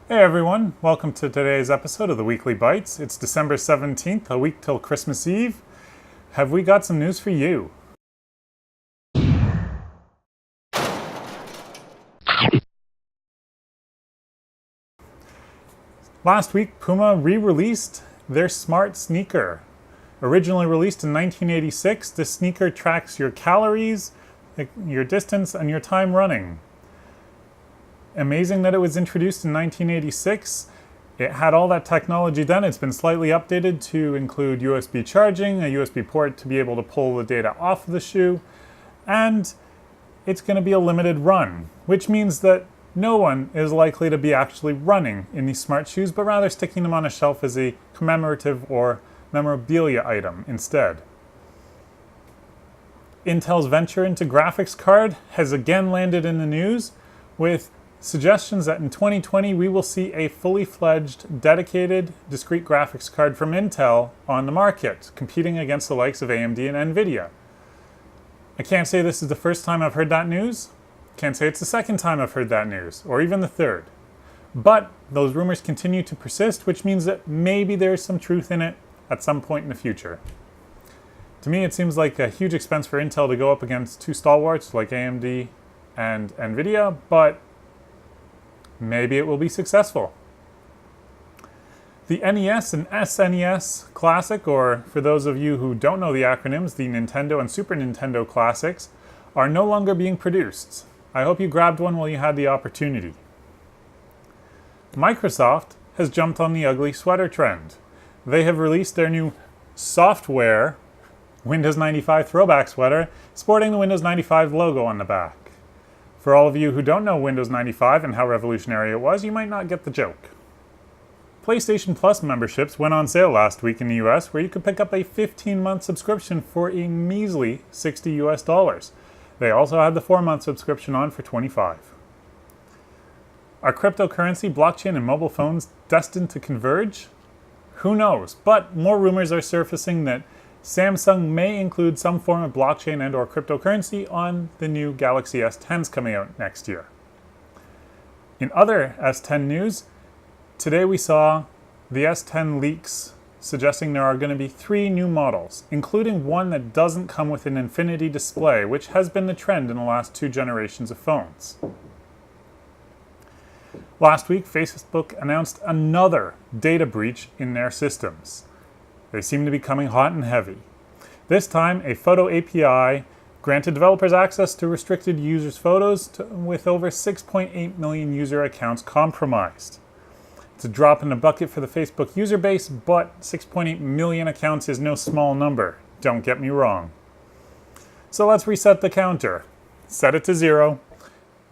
Hey everyone, welcome to today's episode of the Weekly Bytes. It's December 17th, a week till Christmas Eve. Have we got some news for you? Last week, KOMA re-released their smart sneaker. Originally released in 1986, this sneaker tracks your calories, your distance, and your time running. Amazing that it was introduced in 1986. It had all that technology then. It's been slightly updated to include USB charging, a USB port to be able to pull the data off of the shoe, and it's going to be a limited run, which means that no one is likely to be actually running in these smart shoes, but rather sticking them on a shelf as a commemorative or memorabilia item instead. Intel's venture into graphics card has again landed in the news with suggestions that in 2020 we will see a fully fledged, dedicated, discrete graphics card from Intel on the market, competing against the likes of AMD and Nvidia. I can't say this is the first time I've heard that news. Can't say it's the second time I've heard that news, or even the third. But those rumors continue to persist, which means that maybe there's some truth in it at some point in the future. To me, it seems like a huge expense for Intel to go up against two stalwarts like AMD and Nvidia, but maybe it will be successful. The NES and SNES Classic, or for those of you who don't know the acronyms, the Nintendo and Super Nintendo Classics, are no longer being produced. I hope you grabbed one while you had the opportunity. Microsoft has jumped on the ugly sweater trend. They have released their new software Windows 95 throwback sweater, sporting the Windows 95 logo on the back. For all of you who don't know Windows 95 and how revolutionary it was, you might not get the joke. PlayStation Plus memberships went on sale last week in the US, where you could pick up a 15-month subscription for a measly $60. They also had the 4-month subscription on for $25. Are cryptocurrency, blockchain, and mobile phones destined to converge? Who knows? But more rumors are surfacing that Samsung may include some form of blockchain and or cryptocurrency on the new Galaxy S10s coming out next year. In other S10 news, today we saw the S10 leaks suggesting there are going to be 3 new models, including one that doesn't come with an infinity display, which has been the trend in the last 2 generations of phones. Last week, Facebook announced another data breach in their systems. They seem to be coming hot and heavy. This time, a photo API granted developers access to restricted users' photos with over 6.8 million user accounts compromised. It's a drop in the bucket for the Facebook user base, but 6.8 million accounts is no small number. Don't get me wrong. So let's reset the counter. Set it to 0.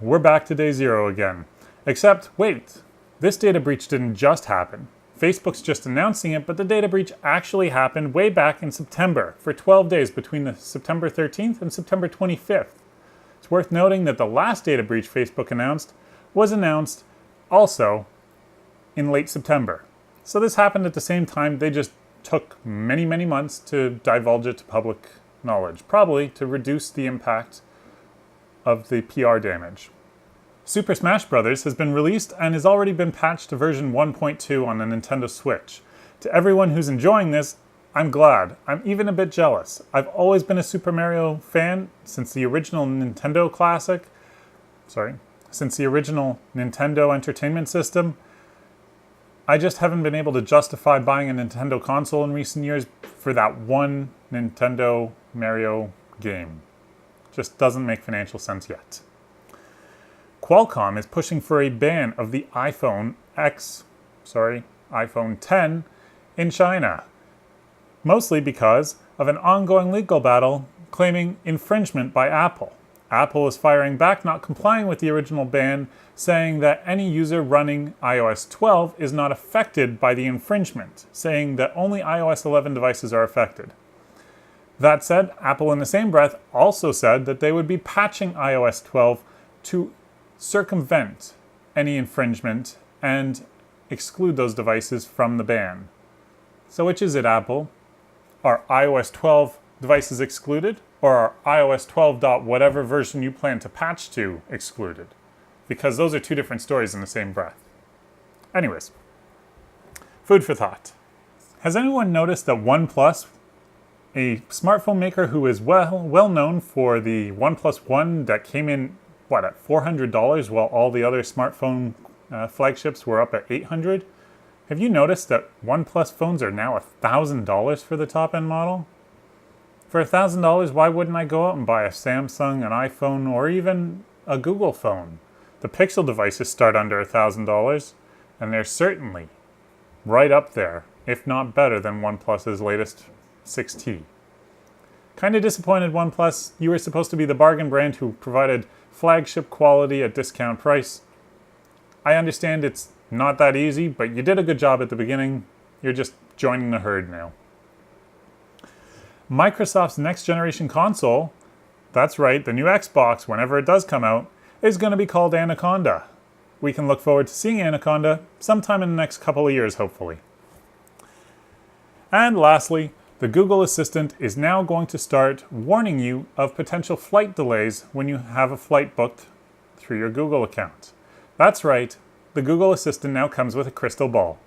We're back to day 0 again. Except, wait, this data breach didn't just happen. Facebook's just announcing it, but the data breach actually happened way back in September for 12 days between the September 13th and September 25th. It's worth noting that the last data breach Facebook announced was announced also in late September. So this happened at the same time. They just took many, many months to divulge it to public knowledge, probably to reduce the impact of the PR damage. Super Smash Bros. Has been released and has already been patched to version 1.2 on the Nintendo Switch. To everyone who's enjoying this, I'm glad. I'm even a bit jealous. I've always been a Super Mario fan since the original Nintendo Classic. Since the original Nintendo Entertainment System. I just haven't been able to justify buying a Nintendo console in recent years for that one Nintendo Mario game. Just doesn't make financial sense yet. Qualcomm is pushing for a ban of the iPhone 10 in China, mostly because of an ongoing legal battle claiming infringement by Apple. Apple is firing back, not complying with the original ban, saying that any user running iOS 12 is not affected by the infringement, saying that only iOS 11 devices are affected. That said, Apple in the same breath also said that they would be patching iOS 12 to circumvent any infringement and exclude those devices from the ban. So which is it, Apple? Are iOS 12 devices excluded, or are iOS 12. Whatever version you plan to patch to excluded? Because those are two different stories in the same breath. Anyways, food for thought. Has anyone noticed that OnePlus, a smartphone maker who is well known for the OnePlus One that came in, at $400 while all the other smartphone flagships were up at $800? Have you noticed that OnePlus phones are now $1,000 for the top-end model? For $1,000, why wouldn't I go out and buy a Samsung, an iPhone, or even a Google phone? The Pixel devices start under $1,000, and they're certainly right up there, if not better than OnePlus's latest 6T. Kinda disappointed, OnePlus. You were supposed to be the bargain brand who provided flagship quality at discount price. I understand it's not that easy, but you did a good job at the beginning. You're just joining the herd now. Microsoft's next generation console, that's right, the new Xbox, whenever it does come out, is going to be called Anaconda. We can look forward to seeing Anaconda sometime in the next couple of years, hopefully. And lastly, the Google Assistant is now going to start warning you of potential flight delays when you have a flight booked through your Google account. That's right, the Google Assistant now comes with a crystal ball.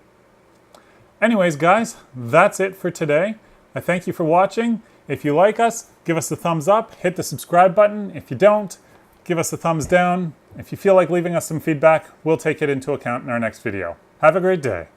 Anyways, guys, that's it for today. I thank you for watching. If you like us, give us a thumbs up, hit the subscribe button. If you don't, give us a thumbs down. If you feel like leaving us some feedback, we'll take it into account in our next video. Have a great day.